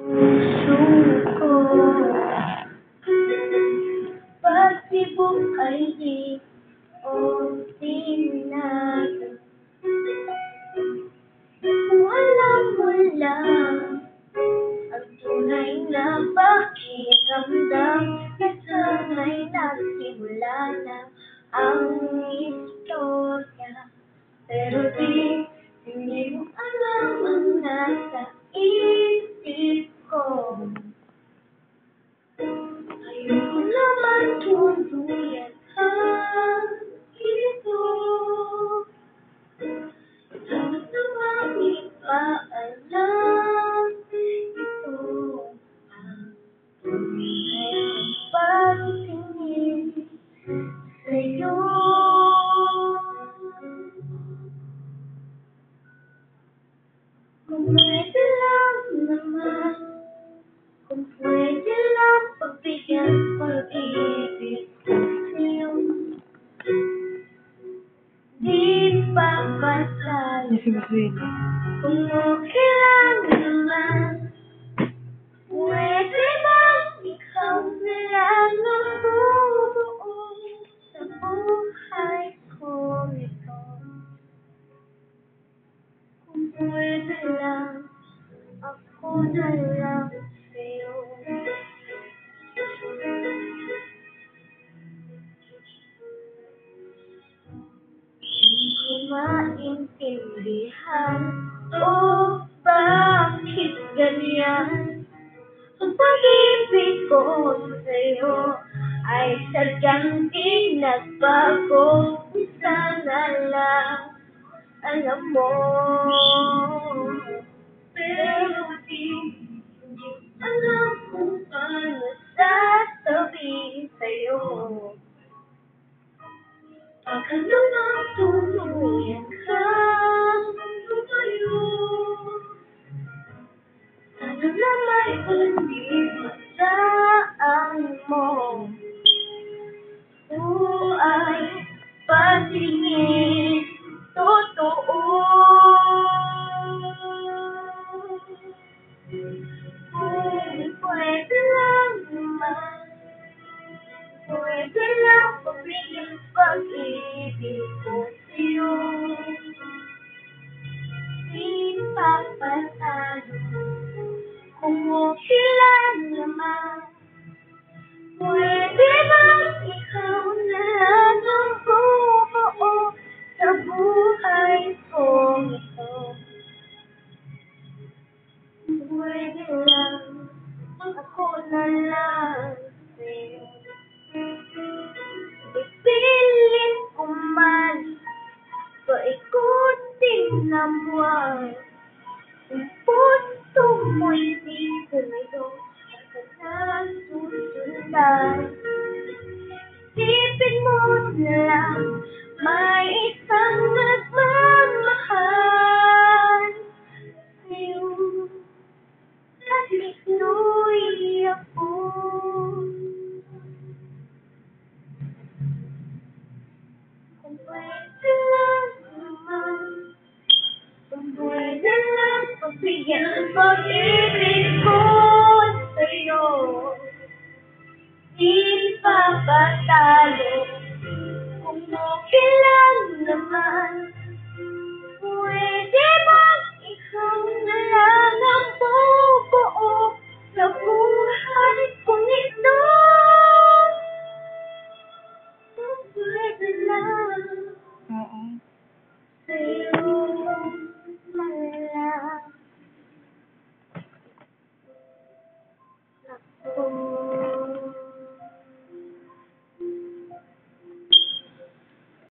Puso ko, pagsibok ay di o tinag. Alam mo lang ang tunay na pakiramdam na sana'y nagsimula na ang istorya. Pero hindi mo alam ang nasa isip ko. Ayoko naman tuluyan ang ito. Dapat namang ipaalam ito ang tunay kong pagtingin sa'yo. Kung pwede lang naman, kung pwede lang pagbigyan pag-ibig ko sa'yo. Di pa patalo. Kung okay lang naman, pwede bang ikaw na lang ang bubuo sa buhay ko ito? Kung pwede lang, ako na lang sa'yo. Di ko maintindihan o bakit ganyan. Ang pag-ibig ko sa'yo ay sadyang di nagbago. Sana lang alam mo, pero hindi alam kung paano sasabihin sa'yo. Baka naman tuluyan kang lumayo. Sana naman paniwalaan mo. Buhay patingin totoo. Kung pwede lang naman, pwede lang pagbigyan pag-ibig ko sa'yo. Di papatalo. Kung okay lang naman, pwede bang ikaw na lang ang bubuo sa buhay ko ito? Pwede lang, ako na lang sa'yo. Ipilit ko man paikutin ng buwan. Kung puso mo'y di tumayo, saka nasusundan. Isipin mo na lang, may isang nagmamahal sa'yo. Kahit nu'y ako. Kung pwede lang naman, kung pwede lang pagbigyan pag-ibig.